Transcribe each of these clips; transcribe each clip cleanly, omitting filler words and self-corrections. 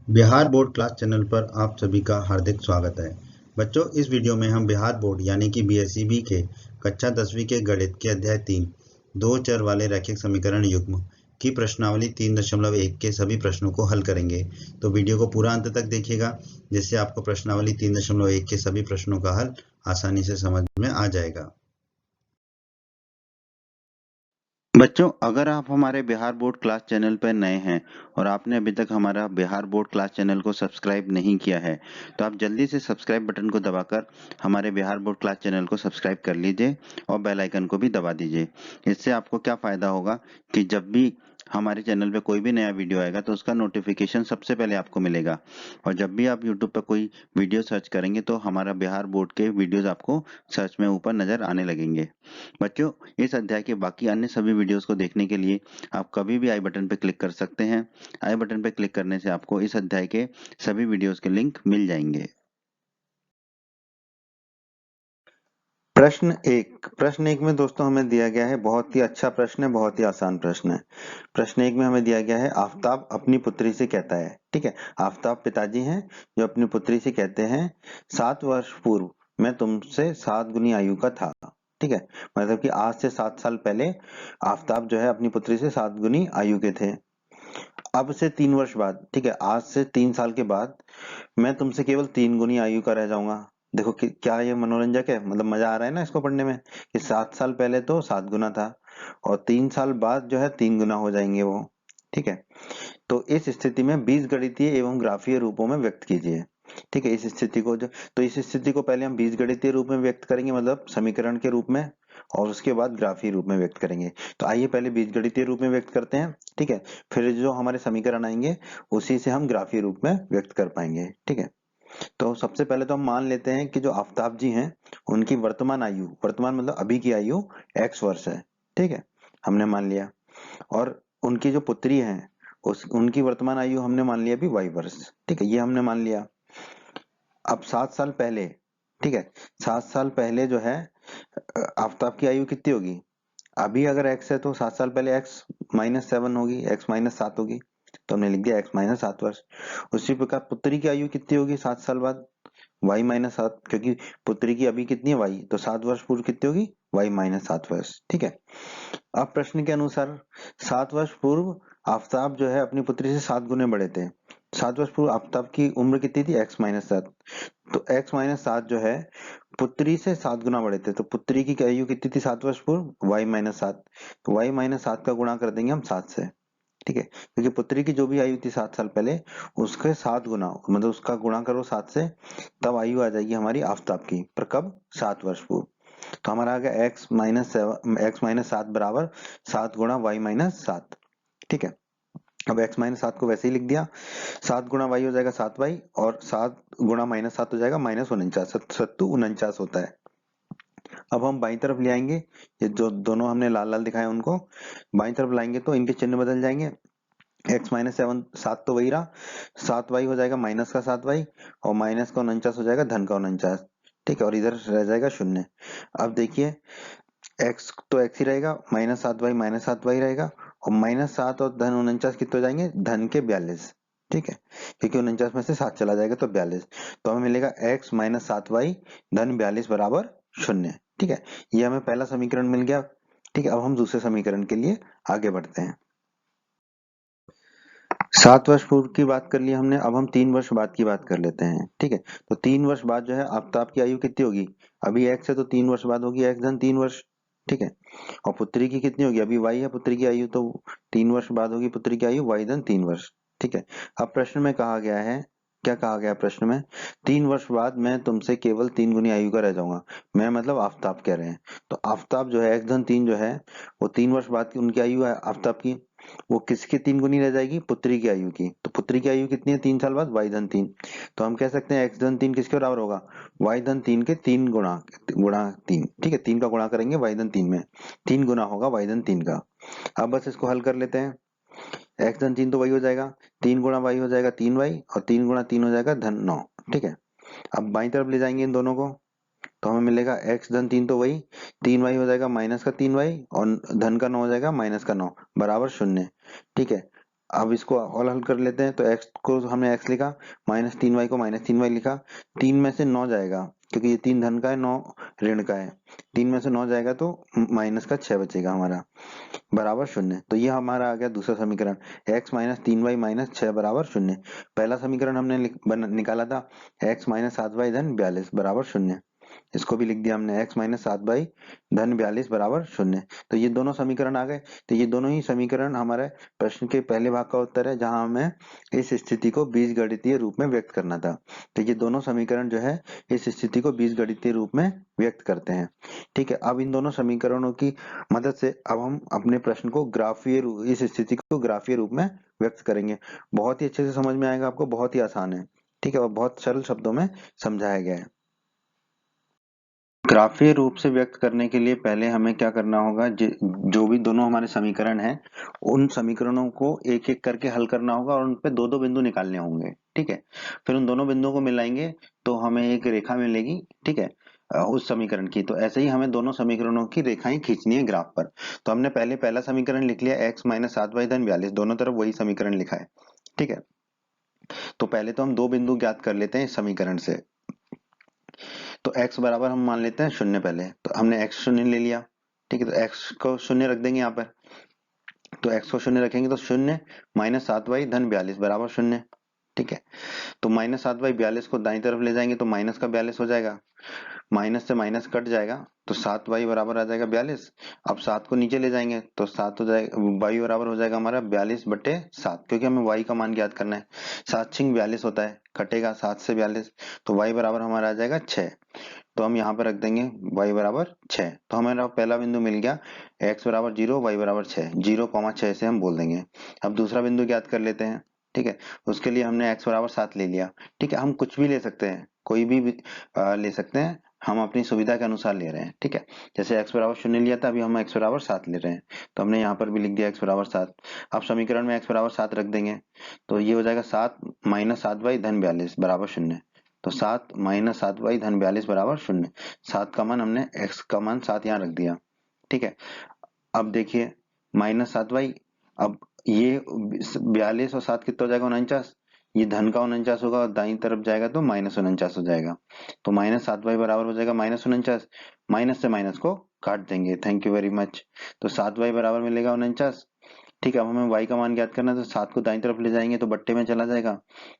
Bihar board class channel पर आप सभी का हार्दिक स्वागत है। बच्चों, इस वीडियो में हम बिहार बोर्ड यानी कि बीएसईबी के कक्षा 10वीं के गणित के अध्याय 3 दो चर वाले रैखिक समीकरण युग्म की प्रश्नावली 3.1 के सभी प्रश्नों को हल करेंगे। तो वीडियो को पूरा अंत तक देखिएगा, जिससे आपको प्रश्नावली 3.1 के सभी प्रश्नों का हल आसानी से समझ में आ जाएगा। बच्चों, अगर आप हमारे बिहार बोर्ड क्लास चैनल पर नए हैं और आपने अभी तक हमारा बिहार बोर्ड क्लास चैनल को सब्सक्राइब नहीं किया है, तो आप जल्दी से सब्सक्राइब बटन को दबाकर हमारे बिहार बोर्ड क्लास चैनल को सब्सक्राइब कर लीजिए और बेल आइकन को भी दबा दीजिए। इससे आपको क्या फ़ायदा होगा कि जब भी हमारे चैनल पे कोई भी नया वीडियो आएगा तो उसका नोटिफिकेशन सबसे पहले आपको मिलेगा, और जब भी आप यूट्यूब पर कोई वीडियो सर्च करेंगे तो हमारा बिहार बोर्ड के वीडियोज़ आपको सर्च में ऊपर नज़र आने लगेंगे। बच्चों, इस अध्याय के बाकी अन्य सभी वीडियोस को देखने के लिए आप कभी भी आई बटन पर क्लिक कर सकते हैं। आई बटन पर क्लिक करने से आपको इस अध्याय के सभी वीडियोस के लिंक मिल जाएंगे। प्रश्न एक में दोस्तों हमें दिया गया है, बहुत ही अच्छा प्रश्न है, बहुत ही आसान प्रश्न है। प्रश्न एक में हमें दिया गया है, आफताब अपनी पुत्री से कहता है, ठीक है, आफताब पिताजी हैं जो अपनी पुत्री से कहते हैं 7 वर्ष पूर्व मैं तुमसे 7 गुनी आयु का था। ठीक है, मतलब कि आज से 7 साल पहले आफताब जो है अपनी पुत्री से 7 गुनी आयु के थे। अब से 3 वर्ष बाद, ठीक है, आज से 3 साल के बाद मैं तुमसे केवल 3 गुनी आयु का रह जाऊंगा। देखो कि क्या ये मनोरंजक है, मतलब मजा आ रहा है ना इसको पढ़ने में, कि 7 साल पहले तो 7 गुना था और 3 साल बाद जो है 3 गुना हो जाएंगे वो। ठीक है, तो इस स्थिति में बीजगणितीय एवं ग्राफीय रूपों में व्यक्त कीजिए। ठीक है, इस स्थिति को जो, तो इस स्थिति को पहले हम बीजगणितीय रूप में व्यक्त करेंगे, मतलब समीकरण के रूप में, और उसके बाद ग्राफीय रूप में व्यक्त करेंगे। तो आइए पहले बीजगणितीय रूप में व्यक्त करते हैं। ठीक है, फिर जो हमारे समीकरण आएंगे उसी से हम ग्राफीय रूप में व्यक्त कर पाएंगे। ठीक है, तो सबसे पहले तो हम मान लेते हैं कि जो आफताब जी हैं उनकी वर्तमान आयु, वर्तमान मतलब अभी की आयु x वर्ष है। ठीक है, हमने मान लिया। और उनकी जो पुत्री है उस उनकी वर्तमान आयु हमने मान लिया भी y वर्ष। ठीक है, ये हमने मान लिया। अब 7 साल पहले, ठीक है, 7 साल पहले जो है आफताब की आयु कितनी होगी? अभी अगर x है तो 7 साल पहले x-7 होगी, x-7 होगी, तो हमने लिख दिया x-7 वर्ष। उसी प्रकार पुत्री की आयु कितनी होगी 7 साल बाद? y-7, क्योंकि पुत्री की अभी कितनी है y, तो 7 वर्ष पूर्व कितनी होगी? y-7 वर्ष। ठीक है, अब प्रश्न के अनुसार 7 वर्ष पूर्व आफताब जो है अपनी पुत्री से 7 गुने बड़े थे। 7 वर्ष पूर्व आफताब की उम्र कितनी थी? x-7। तो x-7 जो है पुत्री से 7 गुना बड़े थे, तो पुत्री की आयु कितनी थी 7 वर्ष पूर्व? y-7। तो y-7 का गुणा कर देंगे हम 7 से। ठीक है, क्योंकि पुत्री की जो भी आयु थी 7 साल पहले उसके 7 गुना, मतलब उसका गुणा करो 7 से, तब आयु आ जाएगी हमारी आफताब की, पर कब? 7 वर्ष पूर्व। तो हमारा आ गया x-7 बराबर 7 गुणा y-7। ठीक है, अब x-7 को वैसे ही लिख दिया, 7 गुणा y हो जाएगा 7y, और 7 गुणा -7 हो जाएगा -49, सत्तू 49 होता है। अब हम बाईं तरफ ले आएंगे, ये जो दोनों हमने लाल लाल दिखाए उनको बाईं तरफ लाएंगे तो इनके चिन्ह बदल जाएंगे। x-7, 7 तो वही रहा, 7y हो जाएगा माइनस का 7y, और माइनस का 49 हो जाएगा धन का 49। ठीक है, और इधर रह जाएगा शून्य। अब देखिए x तो x ही रहेगा, -7y रहेगा, और -7 और धन 49 कितने हो जाएंगे? धन के 42। ठीक है, क्योंकि 49 में से 7 चला जाएगा तो 42, तो हमें मिलेगा x-7y धन 42 बराबर 0। ठीक है, ये हमें पहला समीकरण मिल गया। ठीक है, अब हम दूसरे समीकरण के लिए आगे बढ़ते हैं। 7 वर्ष पूर्व की बात कर ली हमने, अब हम 3 वर्ष बाद की बात कर लेते हैं। ठीक है, तो 3 वर्ष बाद जो है आफताब की आयु कितनी होगी? अभी x है तो 3 वर्ष बाद होगी x धन 3 वर्ष। ठीक है, और पुत्री की कितनी होगी? अभी y है पुत्री की आयु, तो 3 वर्ष बाद होगी पुत्री की आयु y धन 3 वर्ष। ठीक है, अब प्रश्न में कहा गया है, क्या कहा गया प्रश्न में? 3 वर्ष बाद मैं तुमसे केवल 3 गुनी आयु का रह जाऊंगा। मैं मतलब आफताब कह रहे हैं, तो आफताब जो है x धन 3 जो है वो 3 वर्ष बाद की उनकी आयु है आफताब की, वो किसकी 3 गुनी रह जाएगी? पुत्री की आयु की। तो पुत्री की आयु कितनी है 3 साल बाद? y धन 3। तो हम कह सकते हैं x धन 3 किसके बराबर होगा? y धन 3 के 3 गुणा गुणा 3। ठीक है, 3 का गुणा करेंगे y धन 3 में, 3 गुना होगा y धन 3 का। अब बस इसको हल कर लेते हैं, x धन 3 तो वही हो जाएगा, 3 गुणा y हो जाएगा 3y, और 3 गुणा 3 हो जाएगा धन 9। ठीक है, अब बाई तरफ ले जाएंगे इन दोनों को, तो हमें मिलेगा x धन 3 तो वही, 3y हो जाएगा माइनस का 3y, और धन का 9 हो जाएगा माइनस का 9 बराबर 0। ठीक है, अब इसको और हल कर लेते हैं। तो x को हमने x लिखा, -3y को -3y लिखा। 3 में से 9 जाएगा क्योंकि ये 3 धन का है, 9 ऋण का है। 3 में से 9 जाएगा तो माइनस का 6 बचेगा हमारा, बराबर 0। तो ये हमारा आ गया दूसरा समीकरण, x -3y -6 बराबर 0। पहला समीकरण हमने निकाला था x -7y धन 42 बराबर 0। इसको भी लिख दिया हमने, x -7y धन 42 बराबर 0। तो ये दोनों समीकरण आ गए। तो ये दोनों ही समीकरण हमारे प्रश्न के पहले भाग का उत्तर है, जहां हमें इस स्थिति को बीजगणितीय रूप में व्यक्त करना था। तो ये दोनों समीकरण जो है इस स्थिति को बीजगणितीय रूप में व्यक्त करते हैं। ठीक है, अब इन दोनों समीकरणों की मदद से अब हम अपने प्रश्न को इस स्थिति को ग्राफीय रूप में व्यक्त करेंगे। बहुत ही अच्छे से समझ में आएगा आपको, बहुत ही आसान है। ठीक है, और बहुत सरल शब्दों में समझाया गया है। ग्राफीय रूप से व्यक्त करने के लिए पहले हमें क्या करना होगा, जो भी दोनों हमारे समीकरण हैं उन समीकरणों को एक एक करके हल करना होगा और उन पे दो दो बिंदु निकालने होंगे। ठीक है, फिर उन दोनों बिंदुओं को मिलाएंगे तो हमें एक रेखा मिलेगी। ठीक है, उस समीकरण की। तो ऐसे ही हमें दोनों समीकरणों की रेखाएं खींचनी है ग्राफ पर। तो हमने पहले पहला समीकरण लिख लिया, x -7y धन 42, दोनों तरफ वही समीकरण लिखा है। ठीक है, तो पहले तो हम दो बिंदु ज्ञात कर लेते हैं इस समीकरण से। तो x बराबर हम मान लेते हैं 0 पहले। तो हमने x 0 ले लिया। ठीक है, तो x को 0 रख देंगे यहाँ पर। तो x को 0 रखेंगे तो 0 -7y धन 42 बराबर 0। ठीक है, तो -7y 42 को दाईं तरफ ले जाएंगे तो माइनस का 42 हो जाएगा। माइनस से माइनस कट जाएगा तो 7y बराबर आ जाएगा 42। अब 7 को नीचे ले जाएंगे तो 7 हो जाएगा, y बराबर हो जाएगा हमारा 42/7, क्योंकि हमें y का मान ज्ञात करना है। 7 छिंग 42 होता है, कटेगा 7 से 42, तो y बराबर हमारा आ जाएगा 6। तो हम यहाँ पर रख देंगे y बराबर 6। तो हमारा पहला बिंदु मिल गया, x बराबर 0, y बराबर 6, 0,6 से हम बोल देंगे। अब दूसरा बिंदु ज्ञात कर लेते हैं। ठीक है, उसके लिए हमने x बराबर 7 ले लिया। ठीक है, हम कुछ भी ले सकते हैं, कोई भी ले सकते हैं, हम अपनी सुविधा के अनुसार ले रहे हैं। ठीक है, जैसे x बराबर 0 लिया था, अभी हम x बराबर 7 ले रहे हैं। तो हमने यहाँ पर भी लिख दिया x बराबर 7। अब समीकरण में x बराबर 7 रख देंगे तो ये हो जाएगा 7 -7y धन 42 बराबर 0। तो 7 -7y धन 42 बराबर 0। 7 का मान हमने x का मान 7 यहाँ रख दिया। ठीक है, अब देखिए -7y, अब ये 42 और 7 कितना हो जाएगा, 49। ये धन का 49 होगा और दाईं तरफ जाएगा तो -49 हो जाएगा। तो -7y बराबर हो जाएगा -49। माइनस से माइनस को काट देंगे, थैंक यू वेरी मच। तो 7y बराबर मिलेगा 49। ठीक है, अब हमें y का मान ज्ञात करना है, तो 7 को दाईं तरफ ले जाएंगे तो बट्टे में चला जाएगा।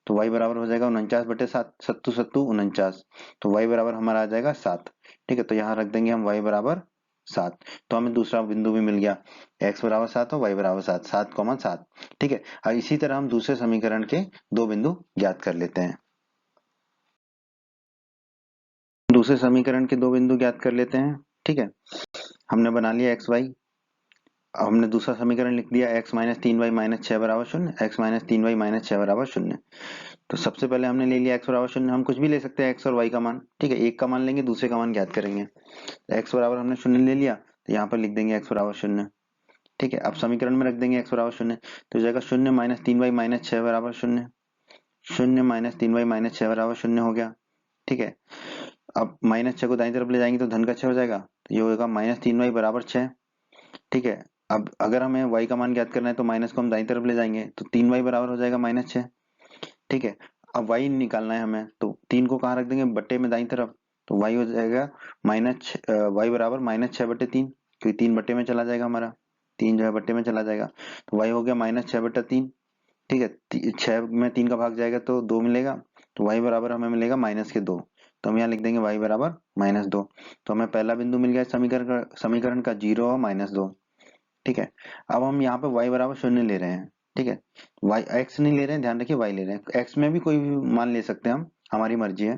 तो y बराबर हो जाएगा 49/7, सत्तू सत्तू 49। तो y बराबर हमारा आ जाएगा 7। ठीक है, तो यहाँ रख देंगे हम y बराबर 7। तो हमें दूसरा बिंदु भी मिल गया, x बराबर 7 और y बराबर 7, 7,7। ठीक है, अब इसी तरह हम दूसरे समीकरण के दो बिंदु ज्ञात कर लेते हैं। दूसरे समीकरण के दो बिंदु ज्ञात कर लेते हैं। ठीक है, हमने बना लिया एक्स वाई। अब हमने दूसरा समीकरण लिख दिया, x -3y -6 बराबर 0, x -3y -6 बराबर 0। तो सबसे पहले हमने ले लिया x बराबर 0। हम कुछ भी ले सकते हैं x और y का मान। ठीक है, एक का मान लेंगे, दूसरे का मान ज्ञात करेंगे। तो x बराबर हमने 0 ले लिया, तो यहाँ पर लिख देंगे x बराबर 0। ठीक है, अब समीकरण में रख देंगे x बराबर 0। तो हो जाएगा 0 -3y -6 बराबर 0। 0 -3y -6 बराबर 0 हो गया। ठीक है, अब -6 को दाईं तरफ ले जाएंगे तो धन का 6 हो जाएगा, तो ये होगा -3y बराबर 6। ठीक है, अब अगर हमें y का मान ज्ञात करना है तो माइनस को हम दाईं तरफ ले जाएंगे तो 3y बराबर हो जाएगा -6। ठीक है, अब y निकालना है हमें, तो 3 को कहाँ रख देंगे, बट्टे में दाईं तरफ। तो y हो जाएगा y बराबर -6/3, क्योंकि 3 बट्टे में चला जाएगा हमारा, 3 जो है बट्टे में चला जाएगा। तो y हो गया -6/3। ठीक है, 6 में 3 का भाग जाएगा तो 2 मिलेगा। तो y बराबर हमें मिलेगा -2। तो हम यहाँ लिख देंगे y बराबर -2। तो हमें पहला बिंदु मिल गया समीकरण का 0 और -2। ठीक है, अब हम यहाँ पे y बराबर 0 ले रहे हैं। ठीक है, y x नहीं ले रहे हैं, ध्यान रखिए y ले रहे हैं। x में भी कोई भी मान ले सकते हैं हम, हमारी मर्जी है।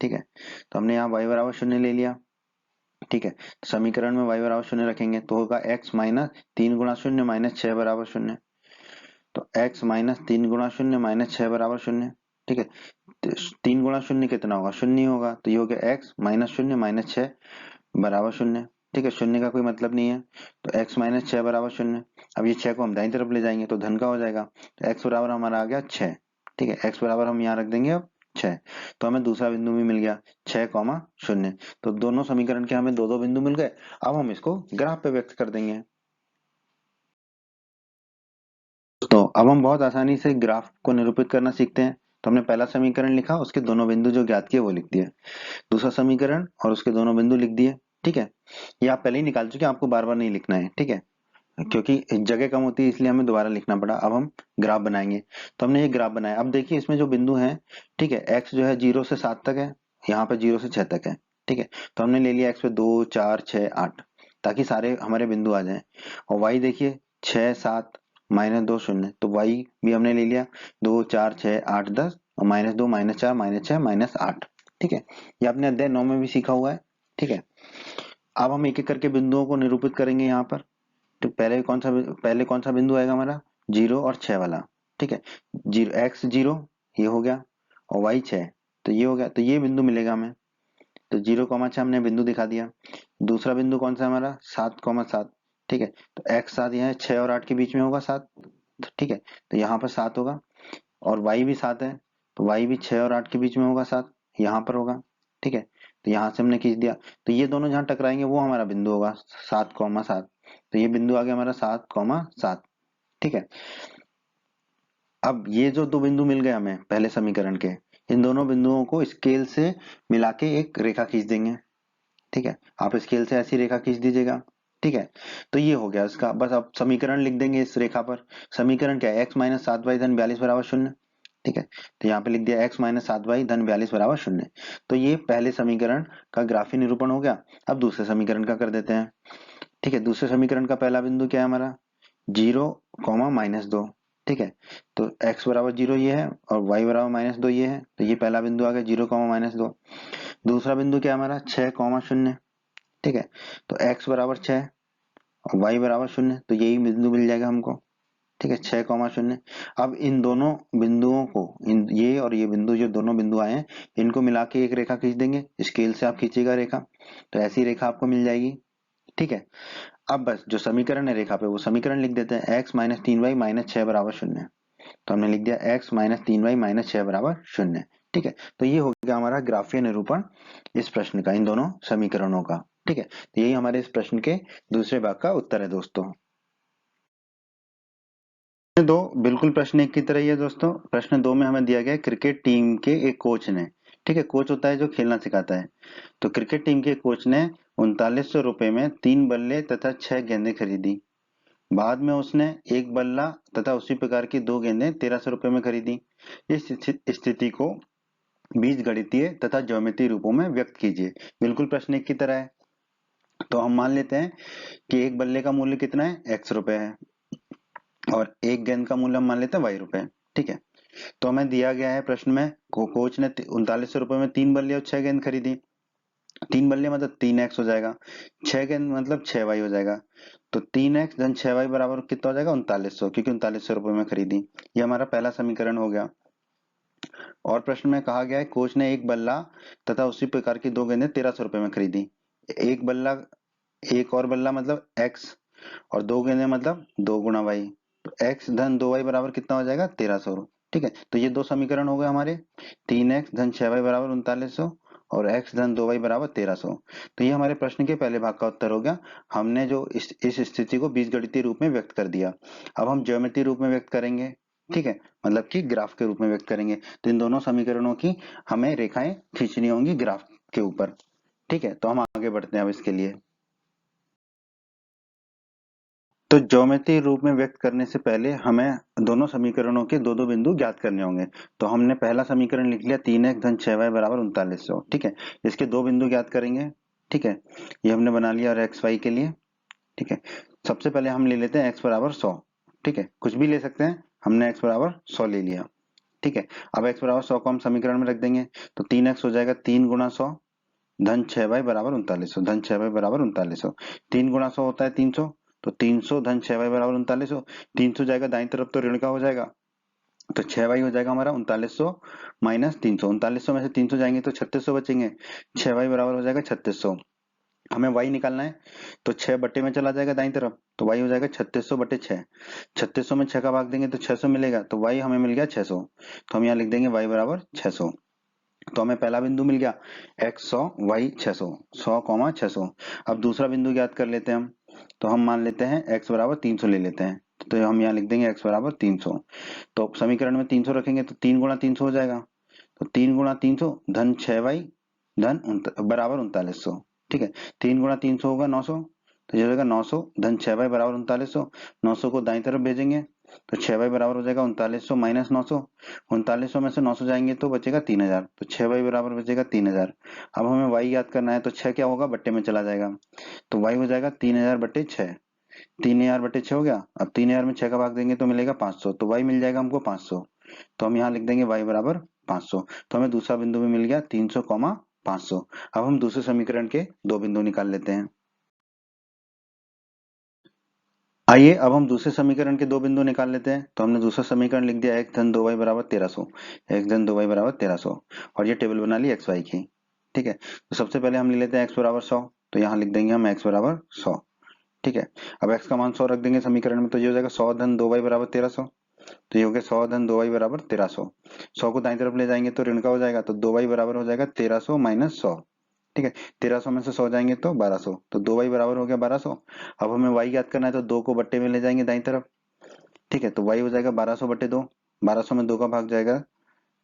ठीक है, तो हमने यहाँ y बराबर 0 ले लिया। ठीक है, तो समीकरण में y बराबर 0 रखेंगे तो होगा x -3 गुणा 0 -6 बराबर 0। तो x -3 गुणा 0 -6 बराबर 0। ठीक है, तो 3 गुणा 0 कितना होगा, 0 ही होगा। तो ये हो गया x -0 -6 बराबर 0। ठीक है, 0 का कोई मतलब नहीं है, तो x -6 बराबर 0। अब ये 6 को हम दाईं तरफ ले जाएंगे तो धन का हो जाएगा, तो x बराबर हमारा आ गया 6। ठीक है, x बराबर हम यहाँ रख देंगे अब 6। तो हमें दूसरा बिंदु भी मिल गया 6,0। तो दोनों समीकरण के हमें दो दो बिंदु मिल गए। अब हम इसको ग्राफ पे व्यक्त कर देंगे। तो अब हम बहुत आसानी से ग्राफ को निरूपित करना सीखते हैं। तो हमने पहला समीकरण लिखा, उसके दोनों बिंदु जो ज्ञात किए वो लिख दिए। दूसरा समीकरण और उसके दोनों बिंदु लिख दिए। ठीक है, ये आप पहले ही निकाल चुके हैं, आपको बार बार नहीं लिखना है। ठीक है, क्योंकि जगह कम होती है इसलिए हमें दोबारा लिखना पड़ा। अब हम ग्राफ बनाएंगे। तो हमने ये ग्राफ बनाया। अब देखिए इसमें जो बिंदु है, ठीक है, एक्स जो है 0 से 7 तक है, यहाँ पे 0 से 6 तक है। ठीक है, तो हमने ले लिया एक्स पे 2 4 6 8, ताकि सारे हमारे बिंदु आ जाएं। और वाई देखिए 6 7 -2 0, तो वाई भी हमने ले लिया 2 4 6 8 10 और -2 -4 -6 -8। ठीक है, ये आपने अध्याय 9 में भी सीखा हुआ है। ठीक है, अब हम एक एक करके बिंदुओं को निरूपित करेंगे यहाँ पर। तो पहले कौन सा बिंदु आएगा हमारा, 0 और 6 वाला। ठीक है, जीरो एक्स 0 ये हो गया और वाई 6, तो ये हो गया। तो ये बिंदु मिलेगा हमें। तो 0,6 हमने बिंदु दिखा दिया। दूसरा बिंदु कौन सा हमारा, 7,7। ठीक है, तो एक्स 7 यहाँ 6 और 8 के बीच में होगा 7। ठीक है, तो यहाँ पर 7 होगा। और वाई भी 7 है, तो वाई भी 6 और 8 के बीच में होगा 7, यहाँ पर होगा। ठीक है, तो यहाँ से हमने खींच दिया। तो ये दोनों जहाँ टकराएंगे वो हमारा बिंदु होगा 7,7। तो ये बिंदु आ गया हमारा 7,7। ठीक है, अब ये जो दो बिंदु मिल गए हमें पहले समीकरण के, इन दोनों बिंदुओं को स्केल से मिला के एक रेखा खींच देंगे। ठीक है, आप स्केल से ऐसी रेखा खींच दीजिएगा। ठीक है, तो ये हो गया इसका। बस अब समीकरण लिख देंगे इस रेखा पर। समीकरण क्या है, एक्स माइनस 7 वाई धन 42 बराबर 0। ठीक है, तो यहाँ पे लिख दिया एक्स माइनस 7 वाई धन 42 बराबर 0। तो ये पहले समीकरण का ग्राफी निरूपण हो गया। अब दूसरे समीकरण का कर देते हैं। ठीक है, दूसरे समीकरण का पहला बिंदु क्या है हमारा, 0, -2। ठीक है, तो x बराबर 0 ये है और y बराबर -2 ये है। तो ये पहला बिंदु आ गया 0, -2। दूसरा बिंदु क्या है हमारा, 6,0। ठीक है, तो x बराबर 6 और y बराबर 0, तो यही बिंदु मिल जाएगा हमको। ठीक है, 6,0। अब इन दोनों बिंदुओं को, इन ये और ये बिंदु, जो दोनों बिंदु आए हैं, इनको मिला के एक रेखा खींच देंगे। स्केल से आप खींचेगा रेखा, तो ऐसी रेखा आपको मिल जाएगी। ठीक है, अब बस जो समीकरण है रेखा पे वो समीकरण लिख देते हैं, x माइनस 3y माइनस 6 बराबर 0। तो हमने लिख दिया x माइनस 3y माइनस 6 बराबर 0। ठीक है, तो ये हो गया हमारा ग्राफीय निरूपण इस प्रश्न का, इन दोनों समीकरणों का। ठीक है, तो यही हमारे इस प्रश्न के दूसरे भाग का उत्तर है दोस्तों। प्रश्न दो बिल्कुल प्रश्न एक की तरह ही है दोस्तों। प्रश्न 2 में हमें दिया गया है क्रिकेट टीम के एक कोच ने, ठीक है, कोच होता है जो खेलना सिखाता है, तो क्रिकेट टीम के कोच ने 3900 रुपए में 3 बल्ले तथा 6 गेंदें खरीदी। बाद में उसने एक बल्ला तथा उसी प्रकार की 2 गेंदें 1300 रुपए में खरीदी। इस स्थिति को बीज गणितीय तथा ज्यामितीय रूपों में व्यक्त कीजिए। बिल्कुल प्रश्न एक की तरह है। तो हम मान लेते हैं कि एक बल्ले का मूल्य कितना है, x रुपए है, और एक गेंद का मूल्य हम मान लेते हैं y रुपए। ठीक है, तो हमें दिया गया है प्रश्न में, कोच ने 3900 रुपए में 3 बल्ले और 6 गेंद खरीदी। 3 बल्ले मतलब 3x हो जाएगा, 6 गेंद मतलब 6y हो जाएगा। तो 3x धन 6y बराबर कितना हो जाएगा, 3900, क्योंकि 3900 रुपए में खरीदी। ये हमारा पहला समीकरण हो गया। और प्रश्न में कहा गया है कोच ने एक बल्ला तथा उसी प्रकार की 2 गेंदें 1300 रुपए में खरीदी। एक बल्ला, एक और बल्ला मतलब x, और 2 गेंदें मतलब 2 × y। तो x धन 2y बराबर कितना हो जाएगा, 1300। ठीक है, तो ये दो समीकरण हो गए हमारे, 3x धन 6y बराबर 3900 और x धन 2y बराबर 1300। तो ये हमारे प्रश्न के पहले भाग का उत्तर हो गया। हमने जो इस स्थिति को बीजगणितीय रूप में व्यक्त कर दिया। अब हम ज्यामितीय रूप में व्यक्त करेंगे। ठीक है, मतलब कि ग्राफ के रूप में व्यक्त करेंगे। तो इन दोनों समीकरणों की हमें रेखाएं खींचनी होंगी ग्राफ के ऊपर। ठीक है, तो हम आगे बढ़ते हैं अब इसके लिए। तो ज्योमेट्री रूप में व्यक्त करने से पहले हमें दोनों समीकरणों के दो दो बिंदु ज्ञात करने होंगे। तो हमने पहला समीकरण लिख लिया 3x धन 6y बराबर 3900। ठीक है, इसके दो बिंदु ज्ञात करेंगे। ठीक है, ये हमने बना लिया, और एक्स वाई के लिए। ठीक है, सबसे पहले हम ले लेते हैं x बराबर 100। ठीक है, कुछ भी ले सकते हैं, हमने x बराबर 100 ले लिया। ठीक है, अब x बराबर 100 को हम समीकरण में रख देंगे। तो 3x हो जाएगा 3 × 100 धन 6y बराबर 3900, धन 6y बराबर 3900। 3 × 100 होता है 300, तो 300 धन 6y बराबर 3900। 300 जाएगा दाईं तरफ तो ऋण का हो जाएगा, तो 6y हो जाएगा हमारा 3900 माइनस 300। 3900 में से 300 जाएंगे तो 3600 बचेंगे। 6y बराबर हो जाएगा 3600। हमें y निकालना है, तो 6 बट्टे में चला जाएगा दाईं तरफ, तो y हो जाएगा 3600 बटे 6। 3600 में 6 का भाग देंगे तो 600 मिलेगा, तो y हमें मिल गया 600। तो हम यहाँ लिख देंगे y बराबर 600। तो हमें पहला बिंदु मिल गया x 100 y 600, 100, 600। अब दूसरा बिंदु ज्ञात कर लेते हैं हम। तो हम मान लेते हैं x बराबर 300 ले लेते हैं। तो हम यहाँ लिख देंगे x बराबर 300। तो समीकरण में 300 रखेंगे तो 3 गुणा 300 हो जाएगा। तो 3 गुणा 300 धन 6y धन बराबर 3900। ठीक है, 3 गुणा 300 होगा 900, तो ये हो जाएगा 900 धन 6y बराबर 3900। 900 को दाईं तरफ भेजेंगे तो 6y बराबर हो जाएगा 3900 माइनस 900। 3900 में से 900 जाएंगे तो बचेगा 3000, तो 6y बराबर बचेगा 3000। अब हमें y याद करना है तो 6 क्या होगा, बट्टे में चला जाएगा, तो y हो जाएगा 3000 बट्टे 6। 3000 बटे 6 हो गया। अब 3000 में 6 का भाग देंगे तो मिलेगा 500, तो y मिल जाएगा हमको 500। तो हम यहाँ लिख देंगे y बराबर 500। तो हमें दूसरा बिंदु भी मिल गया 300, 500। अब हम दूसरे समीकरण के दो बिंदु निकाल लेते हैं। आइए अब हम दूसरे समीकरण के दो बिंदु निकाल लेते हैं। तो हमने दूसरा समीकरण लिख दिया x धन 2y बराबर 1300। x धन 2y बराबर 1300 और ये टेबल बना ली xy की। ठीक है, तो सबसे पहले हम ले लेते हैं x बराबर 100। तो यहाँ लिख देंगे हम x बराबर 100। ठीक है, अब x का मान 100 रख देंगे समीकरण में, तो ये हो जाएगा 100 धन 2y बराबर 1300। तो ये हो गया 100 धन 2y बराबर 1300। 100 को दाईं तरफ ले जाएंगे तो ऋण का हो जाएगा, तो 2y बराबर हो जाएगा 1300 माइनस 100। ठीक है, 1300 में से 100 जाएंगे तो 1200, तो 2y बराबर हो गया 1200। अब हमें y याद करना है तो 2 को बट्टे में ले जाएंगे दाईं तरफ। ठीक है, तो y हो जाएगा 1200 बट्टे 2। 1200 में 2 का भाग जाएगा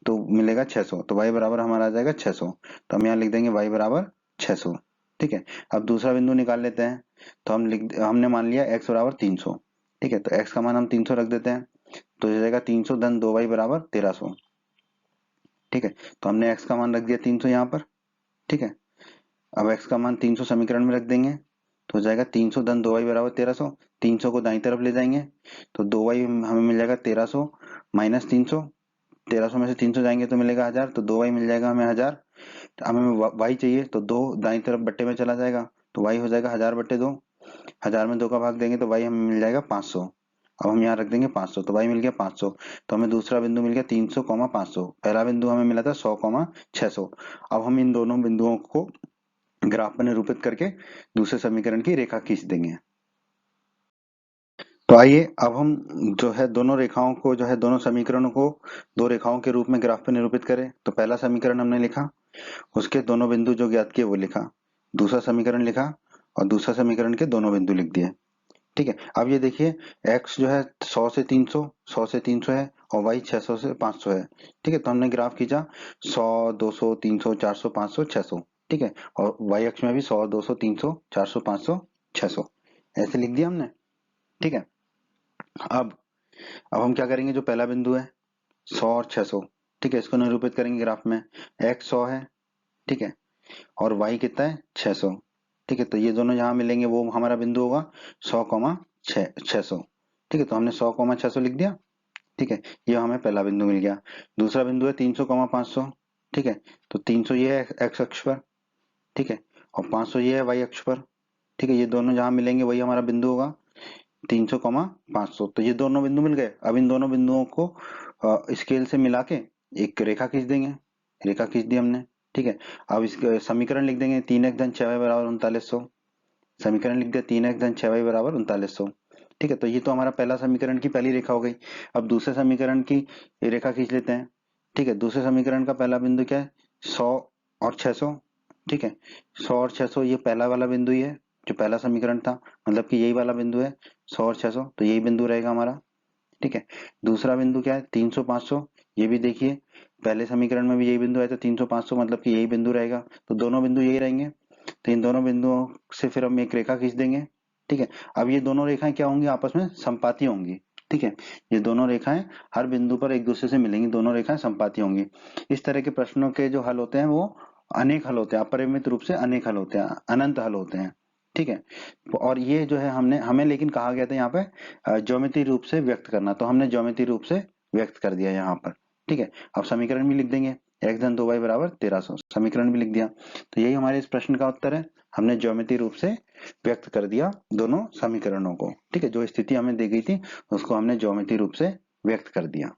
तो मिलेगा 600, तो y बराबर हमारा आ जाएगा 600। तो हम यहाँ लिख देंगे y बराबर 600। ठीक है, अब दूसरा बिंदु निकाल लेते हैं। तो हमने मान लिया x बराबर 300। ठीक है, तो x का मान हम 300 रख देते हैं, तो हो जाएगा 300 धन 2y बराबर 1300। ठीक है, तो हमने x का मान रख दिया 300 यहाँ पर। ठीक है, अब x का मान 300 समीकरण में रख देंगे तो हो जाएगा 300 धन 2y बराबर 1300। 300 को दाईं तरफ ले जाएंगे तो 2y हमें मिल जाएगा 1300 माइनस 300। 1300 में से 300 जाएंगे तो मिलेगा 1000, तो 2y मिल जाएगा हमें 1000। अब हमें y चाहिए तो 2 दाईं तरफ बट्टे में चला जाएगा, तो y हो जाएगा 1000 बट्टे 2। 1000 में 2 का भाग देंगे तो y हमें मिल जाएगा 500। अब हम यहाँ रख देंगे 500, तो y मिल गया 500। तो हमें दूसरा बिंदु मिल गया 300, 500। पहला बिंदु हमें मिला था 100, 600। अब हम इन दोनों बिंदुओं को ग्राफ में निरूपित करके दूसरे समीकरण की रेखा खींच देंगे। तो आइए अब हम जो है दोनों रेखाओं को जो है दोनों समीकरणों को दो रेखाओं के रूप में ग्राफ पे निरूपित करें। तो पहला समीकरण हमने लिखा, उसके दोनों बिंदु जो ज्ञात किए वो लिखा, दूसरा समीकरण लिखा और दूसरा समीकरण के दोनों बिंदु लिख दिए। ठीक है, अब ये देखिए x जो है 100 से 300, 100 से 300 है और y 600 से 500 है। ठीक है, तो हमने ग्राफ खींचा 100, 200, 300, 400, 500, 600। ठीक है, और y अक्ष में भी 100, 200, 300, 400, 500, 600 ऐसे लिख दिया हमने। ठीक है, अब हम क्या करेंगे, जो पहला बिंदु है 100 और 600, ठीक है, इसको निरूपित करेंगे ग्राफ में। x 100 है, ठीक है, और y कितना है 600। ठीक है, तो ये दोनों जहां मिलेंगे वो हमारा बिंदु होगा 100, 600। ठीक है, तो हमने 100, 600 लिख दिया। ठीक है, ये हमें पहला बिंदु मिल गया। दूसरा बिंदु है 300, 500। ठीक है, तो 300 ये है x अक्ष पर। ठीक है, और 500 ये है y अक्ष पर। ठीक है, ये दोनों जहां मिलेंगे वही हमारा बिंदु होगा 300, 500। तो ये दोनों बिंदु मिल गए। अब इन दोनों बिंदुओं को स्केल से मिला के एक रेखा खींच देंगे। रेखा खींच दी हमने। ठीक है, अब इसका समीकरण लिख देंगे 3x धन 6y बराबर 3900। समीकरण लिख दिया 3x धन 6y बराबर 3900। ठीक है, तो ये तो हमारा पहला समीकरण की पहली रेखा हो गई। अब दूसरे समीकरण की रेखा खींच लेते हैं। ठीक है, दूसरे समीकरण का पहला बिंदु क्या है 100 और 600। ठीक है, 100 और 600 ये पहला वाला बिंदु ही है जो पहला समीकरण था, मतलब कि यही वाला बिंदु है 100 और 600, तो यही बिंदु रहेगा हमारा। ठीक है, दूसरा बिंदु क्या है 300, 500। ये भी देखिए पहले समीकरण में भी यही बिंदु है, तो 300, 500 मतलब कि यही बिंदु रहेगा, तो दोनों बिंदु यही रहेंगे। तो इन दोनों बिंदुओं से फिर हम एक रेखा खींच देंगे। ठीक है, अब ये दोनों रेखाएं क्या होंगी, आपस में संपाती होंगी। ठीक है, ये दोनों रेखाएं हर बिंदु पर एक दूसरे से मिलेंगी, दोनों रेखाएं संपाती होंगी। इस तरह के प्रश्नों के जो हल होते हैं वो अनेक हल होते हैं, अपरिमित रूप से अनेक हल होते हैं, अनंत हल होते हैं। ठीक है, और ये जो है हमें लेकिन कहा गया था यहाँ पे ज्योमेट्री रूप से व्यक्त करना, तो हमने ज्योमेट्री रूप से व्यक्त कर दिया यहाँ पर। ठीक है, अब समीकरण भी लिख देंगे x धन 2y बराबर 1300, समीकरण भी लिख दिया। तो यही हमारे इस प्रश्न का उत्तर है। हमने ज्योमेट्री रूप से व्यक्त कर दिया दोनों समीकरणों को। ठीक है, जो स्थिति हमें दी गई थी उसको हमने ज्योमेट्री रूप से व्यक्त कर दिया।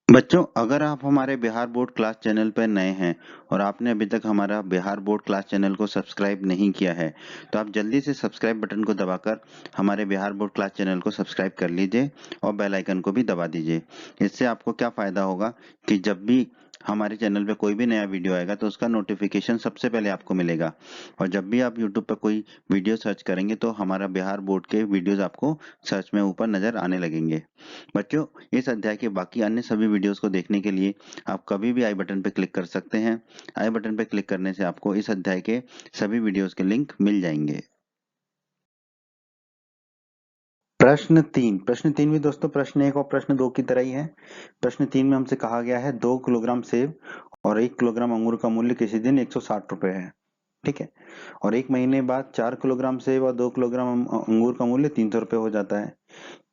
बच्चों, अगर आप हमारे बिहार बोर्ड क्लास चैनल पर नए हैं और आपने अभी तक हमारा बिहार बोर्ड क्लास चैनल को सब्सक्राइब नहीं किया है तो आप जल्दी से सब्सक्राइब बटन को दबाकर हमारे बिहार बोर्ड क्लास चैनल को सब्सक्राइब कर लीजिए और बेल आइकन को भी दबा दीजिए। इससे आपको क्या फायदा होगा कि जब भी हमारे चैनल पे कोई भी नया वीडियो आएगा तो उसका नोटिफिकेशन सबसे पहले आपको मिलेगा। और जब भी आप यूट्यूब पर कोई वीडियो सर्च करेंगे तो हमारा बिहार बोर्ड के वीडियोस आपको सर्च में ऊपर नज़र आने लगेंगे। बच्चों, इस अध्याय के बाकी अन्य सभी वीडियोस को देखने के लिए आप कभी भी आई बटन पर क्लिक कर सकते हैं। आई बटन पर क्लिक करने से आपको इस अध्याय के सभी वीडियोस के लिंक मिल जाएंगे। प्रश्न तीन भी दोस्तों प्रश्न एक और प्रश्न दो की तरह ही है। प्रश्न तीन में हमसे कहा गया है 2 किलोग्राम सेब और 1 किलोग्राम अंगूर का मूल्य किसी दिन 160 रुपए है। ठीक है। और एक महीने बाद 4 किलोग्राम सेब और 2 किलोग्राम अंगूर का मूल्य 300 रुपए हो जाता है।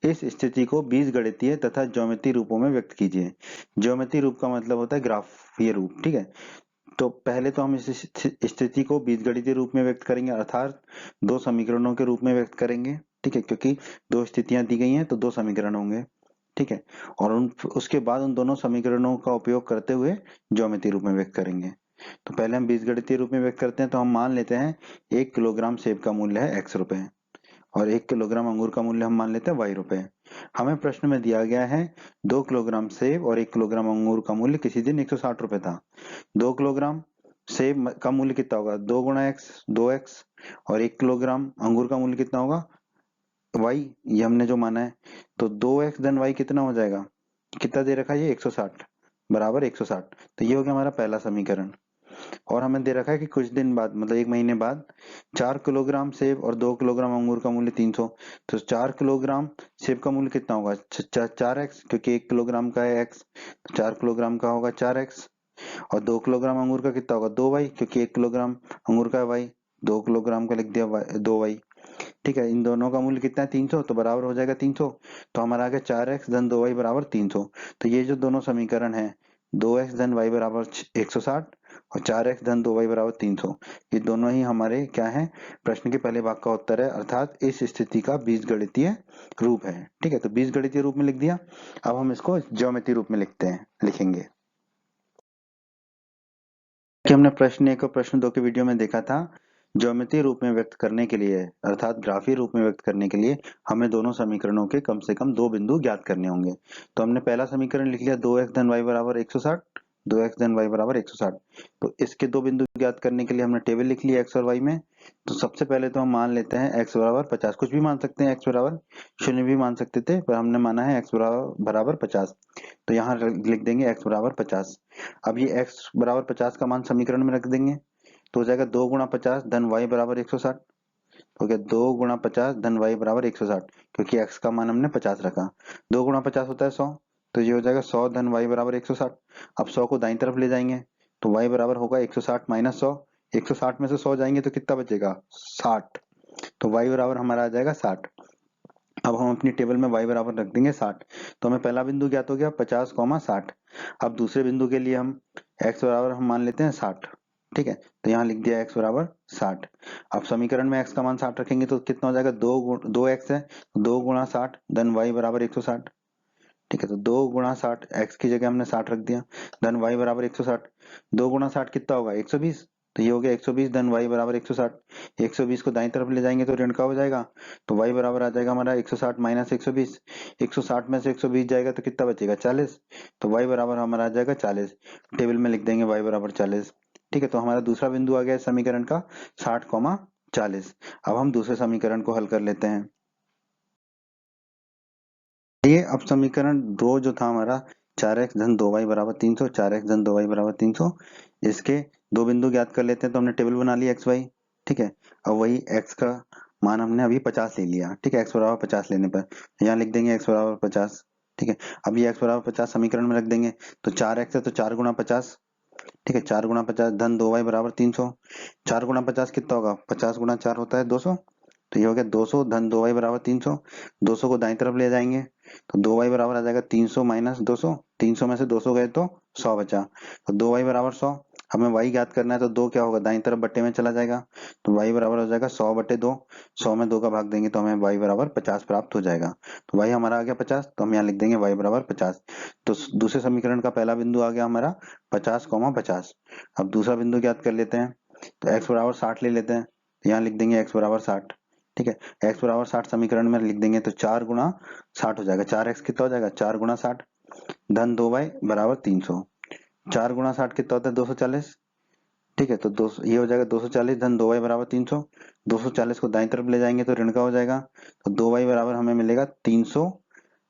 इस स्थिति को बीजगणितीय तथा ज्यामितीय रूपों में व्यक्त कीजिए। ज्यामितीय रूप का मतलब होता है ग्राफीय रूप। ठीक है। तो पहले तो हम इस स्थिति को बीजगणितीय रूप में व्यक्त करेंगे, अर्थात दो समीकरणों के रूप में व्यक्त करेंगे। ठीक है, क्योंकि दो स्थितियां दी गई हैं तो दो समीकरण होंगे। ठीक है। और उसके बाद उन दोनों समीकरणों का उपयोग करते हुए ज्यामितीय रूप में व्यक्त करेंगे। तो पहले हम बीजगणितीय रूप में व्यक्त करते हैं, तो हम मान लेते हैं 1 किलोग्राम सेब का मूल्य है x रुपए और 1 किलोग्राम अंगूर का मूल्य हम मान लेते हैं y रुपए। हमें प्रश्न में दिया गया है 2 किलोग्राम सेब और 1 किलोग्राम अंगूर का मूल्य किसी दिन 160 रुपए था। 2 किलोग्राम सेब का मूल्य कितना होगा? 2 गुणा एक्स, 2x। और 1 किलोग्राम अंगूर का मूल्य कितना होगा? y, ये हमने जो माना है। तो 2x धन y कितना हो जाएगा? कितना दे रखा है ये? 160 बराबर 160। तो ये हो गया हमारा पहला समीकरण। और हमें दे रखा है कि कुछ दिन बाद मतलब एक महीने बाद 4 किलोग्राम सेब और 2 किलोग्राम अंगूर का मूल्य 300। तो 4 किलोग्राम सेब का मूल्य कितना होगा? 4x, क्योंकि 1 किलोग्राम का है x, तो 4 किलोग्राम का होगा 4x। और 2 किलोग्राम अंगूर का कितना होगा? 2y, क्योंकि 1 किलोग्राम अंगूर का है y, 2 किलोग्राम का लिख दिया 2y। ठीक है, इन दोनों का मूल्य कितना है? 300, तो बराबर हो जाएगा 300। तो हमारा आ गया 4x धन 2y बराबर 300। तो ये जो दोनों समीकरण है 2x धन y बराबर 160 और 4x धन 2y बराबर 300, ये दोनों ही हमारे क्या है? प्रश्न के पहले भाग का उत्तर है, अर्थात इस स्थिति का बीजगणितीय रूप है। ठीक है, तो बीजगणितीय रूप में लिख दिया। अब हम इसको ज्योमेट्री रूप में लिखेंगे कि हमने प्रश्न एक और प्रश्न दो के वीडियो में देखा था। ज्योमेट्री रूप में व्यक्त करने के लिए अर्थात ग्राफीय रूप में व्यक्त करने के लिए हमें दोनों समीकरणों के कम से कम दो बिंदु ज्ञात करने होंगे। तो हमने पहला समीकरण लिख लिया 2x धन y बराबर 160, 2x धन y बराबर 160। तो इसके दो बिंदु ज्ञात करने के लिए हमने टेबल लिख लिया x और y में। तो सबसे पहले तो हम मान लेते हैं x बराबर 50, कुछ भी मान सकते हैं, x बराबर 0 भी मान सकते थे, पर हमने माना है x बराबर 50। तो यहाँ लिख देंगे x बराबर 50। अब ये x बराबर 50 का मान समीकरण में रख देंगे, तो हो जाएगा 2 गुणा 50 धन y बराबर 160। हो गया 2 गुणा 50 धन y बराबर 160, क्योंकि x का मान हमने 50 रखा। 2 गुणा 50 होता है 100, तो ये हो जाएगा 100 धन y बराबर 160। अब 100 को दाईं तरफ ले जाएंगे तो y बराबर होगा 160 माइनस 100। 160 में से 100 जाएंगे तो कितना बचेगा? 60। तो y बराबर हमारा आ जाएगा 60। अब हम अपनी टेबल में y बराबर रख देंगे 60। तो हमें पहला बिंदु ज्ञात हो गया 50, 60। अब दूसरे बिंदु के लिए हम x बराबर हम मान लेते हैं 60। ठीक है, तो यहाँ लिख दिया x बराबर 60। अब समीकरण में x का मान 60 रखेंगे तो कितना हो जाएगा? 2x है, 2 गुणा 60 धन y बराबर 160। ठीक है, तो 2 गुणा 60, x की जगह हमने 60 रख दिया, धन y बराबर 160। 2 गुणा 60 कितना होगा? 120। तो ये हो गया 120 धन y बराबर 160। 120 को दाईं तरफ ले जाएंगे तो ऋण का हो जाएगा, तो y बराबर आ जाएगा हमारा 160 माइनस 120। 160 में से 120 जाएगा तो कितना बचेगा? 40। तो y बराबर हमारा आ जाएगा 40। टेबल में लिख देंगे y बराबर 40। ठीक है, तो हमारा दूसरा बिंदु आ गया समीकरण का 60, 40। अब हम दूसरे समीकरण को हल कर लेते हैं। ये अब समीकरण दो जो था हमारा 4x धन 2y बराबर 300, 4x धन 2y बराबर 300, इसके दो बिंदु ज्ञात कर लेते हैं। तो हमने टेबल बना लिया एक्स वाई। ठीक है, अब वही x का मान हमने अभी 50 ले लिया। ठीक है, x बराबर 50 लेने पर यहाँ लिख देंगे x बराबर 50। ठीक है, अब ये x बराबर 50 समीकरण में रख देंगे, तो 4x है तो 4 गुणा 50। ठीक है, 4 गुणा 50 धन 2y बराबर 300। 4 गुणा 50 कितना होगा? 50 गुणा 4 होता है 200। तो ये हो गया 200 धन 2y बराबर 300। 200 को दाईं तरफ ले जाएंगे तो 2y बराबर आ जाएगा 300 माइनस 200। 300 में से 200 गए तो 100 बचा, तो 2y बराबर 100। हमें y ज्ञात करना है तो 2 क्या होगा? दाईं तरफ बट्टे में चला जाएगा, तो y बराबर हो जाएगा 100 बटे 2। 100 में 2 का भाग देंगे तो हमें y बराबर 50 प्राप्त हो जाएगा। तो y हमारा आ गया 50, तो हम यहाँ लिख देंगे y बराबर 50। तो दूसरे समीकरण का पहला बिंदु आ गया हमारा 50, 50। अब दूसरा बिंदु ज्ञात कर लेते हैं, तो x बराबर 60 ले लेते हैं, तो यहाँ लिख देंगे x बराबर 60। ठीक है, x बराबर 60 समीकरण में लिख देंगे तो 4 गुणा 60 हो जाएगा। 4x कितना हो जाएगा? 4 गुणा 60 धन 2y बराबर 300। 4 गुणा 60 कितना होता है 240। ठीक है, तो ये हो जाएगा 240 धन 2y बराबर 300। 240 को दाईं तरफ ले जाएंगे तो ऋण का हो जाएगा, तो 2y बराबर हमें मिलेगा 300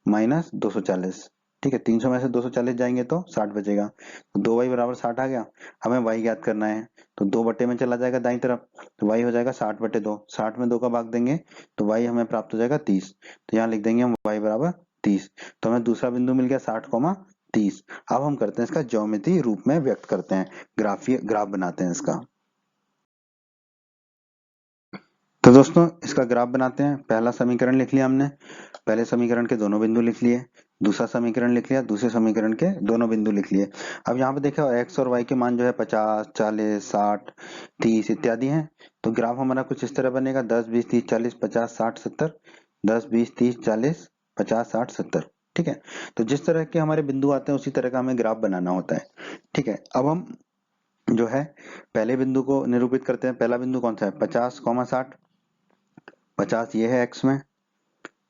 माइनस 240। ठीक है, 300 में से 240 जाएंगे तो 60 बचेगा, तो 2y बराबर 60 आ गया। हमें y ज्ञात करना है, तो 2 बटे में चला जाएगा दाईं तरफ, तो y हो जाएगा 60 बटे 2। 60 में 2 का भाग देंगे तो y हमें प्राप्त हो जाएगा 30। तो यहाँ लिख देंगे हम y बराबर 30। तो हमें दूसरा बिंदु मिल गया 60,30। अब हम करते हैं इसका ज्योमेट्री रूप में व्यक्त करते हैं, ग्राफ बनाते हैं इसका। तो दोस्तों इसका ग्राफ बनाते हैं। पहला समीकरण लिख लिया हमने, पहले समीकरण के दोनों बिंदु लिख लिए। दूसरा समीकरण लिख लिया, दूसरे समीकरण के दोनों बिंदु लिख लिए। अब यहाँ पे देखो x और y के मान जो है 50, 40, 60, 30 इत्यादि हैं। तो ग्राफ हमारा कुछ इस तरह बनेगा 10, 20, 30, 40, 50, 60, 70। 10, 20, 30, 40, 50, 60, 70। ठीक है, तो जिस तरह के हमारे बिंदु आते हैं उसी तरह का हमें ग्राफ बनाना होता है। ठीक है, अब हम जो है पहले बिंदु को निरूपित करते हैं। पहला बिंदु कौन सा है 50, 60। 50 ये है x में,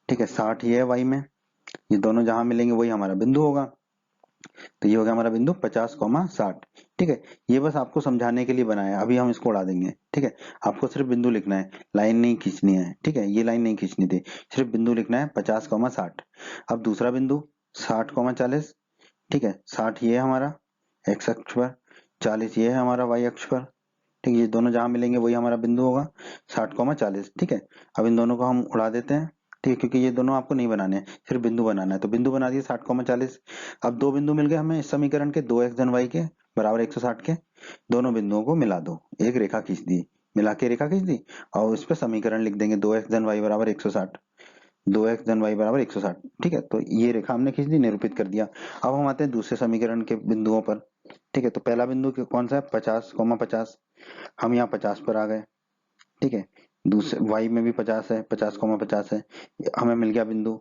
ठीक है, 60 ये है y में। ये दोनों जहां मिलेंगे वही हमारा बिंदु होगा। तो ये हो गया हमारा बिंदु 50,60। ठीक है, ये बस आपको समझाने के लिए बनाया है। अभी हम इसको उड़ा देंगे। ठीक है, आपको सिर्फ बिंदु लिखना है, लाइन नहीं खींचनी है। ठीक है, ये लाइन नहीं खींचनी थी, सिर्फ बिंदु लिखना है 50,60। अब दूसरा बिंदु 60,40। ठीक है, 60 ये है हमारा x अक्ष पर, 40 ये है हमारा y अक्ष पर। ठीक है, ये दोनों जहां मिलेंगे वही हमारा बिंदु होगा 60,40। ठीक है, अब इन दोनों को हम उड़ा देते हैं। ठीक है, क्योंकि ये दोनों आपको नहीं बनाने हैं, सिर्फ बिंदु बनाना है। तो बिंदु बना दिए 60,40। अब दो बिंदु मिल गए हमें इस समीकरण के, 2x धन y के बराबर 160 के। दोनों बिंदुओं को मिला दो, एक रेखा खींच दी, मिला के रेखा खींच दी, और उस पर समीकरण लिख देंगे 2x धन y बराबर 160। 2x धन y बराबर 160। ठीक है, तो ये रेखा हमने खींच दी, निरूपित कर दिया। अब हम आते हैं दूसरे समीकरण के बिंदुओं पर। ठीक है, तो पहला बिंदु कौन सा है 50,50। हम यहाँ 50 पर आ गए। ठीक है, दूसरे y में भी 50 है, 50,50 है। हमें मिल गया बिंदु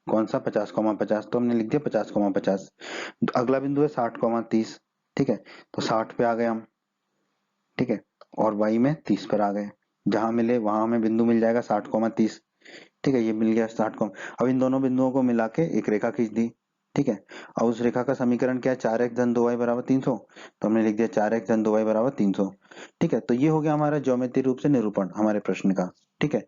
कौन सा 50,50, तो हमने लिख दिया 50,50। अगला बिंदु है 60,30। ठीक है, तो 60 पे आ गए हम। ठीक है, और y में 30 पर आ गए, जहां मिले वहां हमें बिंदु मिल जाएगा 60,30। ठीक है, ये मिल गया 60 को। अब इन दोनों बिंदुओं को मिला के एक रेखा खींच दी। ठीक है, और उस रेखा का समीकरण क्या है 4x धन 2y बराबर 300। तो हमने लिख दिया 4x धन 2y बराबर 300। ठीक है, तो ये हो गया हमारा ज्योमेट्री रूप से निरूपण हमारे प्रश्न का। ठीक है,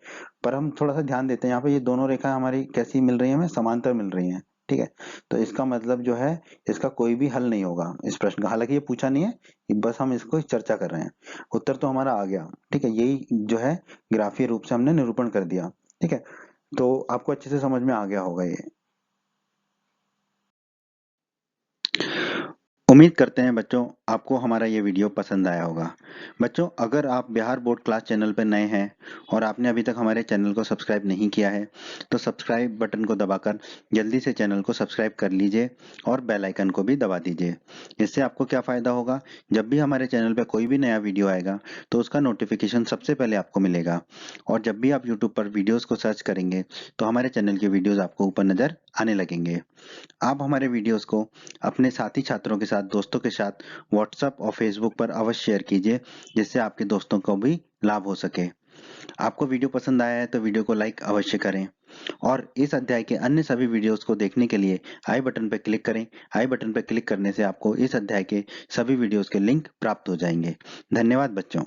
पर हम थोड़ा सा ध्यान देते हैं, यहाँ पे ये दोनों रेखाएं हमारी कैसी मिल रही है, हमें समांतर मिल रही हैं। ठीक है, तो इसका मतलब जो है इसका कोई भी हल नहीं होगा इस प्रश्न का। हालांकि ये पूछा नहीं है, बस हम इसको चर्चा कर रहे हैं। उत्तर तो हमारा आ गया। ठीक है, यही जो है ग्राफीय रूप से हमने निरूपण कर दिया। ठीक है, तो आपको अच्छे से समझ में आ गया होगा ये। उम्मीद करते हैं बच्चों आपको हमारा ये वीडियो पसंद आया होगा। बच्चों अगर आप बिहार बोर्ड क्लास चैनल पर नए हैं और आपने अभी तक हमारे चैनल को सब्सक्राइब नहीं किया है तो सब्सक्राइब बटन को दबाकर जल्दी से चैनल को सब्सक्राइब कर लीजिए और बेल आइकन को भी दबा दीजिए। इससे आपको क्या फ़ायदा होगा, जब भी हमारे चैनल पर कोई भी नया वीडियो आएगा तो उसका नोटिफिकेशन सबसे पहले आपको मिलेगा। और जब भी आप यूट्यूब पर वीडियोज़ को सर्च करेंगे तो हमारे चैनल के वीडियोज़ आपको ऊपर नज़र आने लगेंगे। आप हमारे वीडियोस को अपने साथी छात्रों के साथ, दोस्तों के साथ व्हाट्सएप और फेसबुक पर अवश्य शेयर कीजिए, जिससे आपके दोस्तों को भी लाभ हो सके। आपको वीडियो पसंद आया है तो वीडियो को लाइक अवश्य करें और इस अध्याय के अन्य सभी वीडियोस को देखने के लिए आई बटन पर क्लिक करें। आई बटन पर क्लिक करने से आपको इस अध्याय के सभी वीडियोस के लिंक प्राप्त हो जाएंगे। धन्यवाद बच्चों।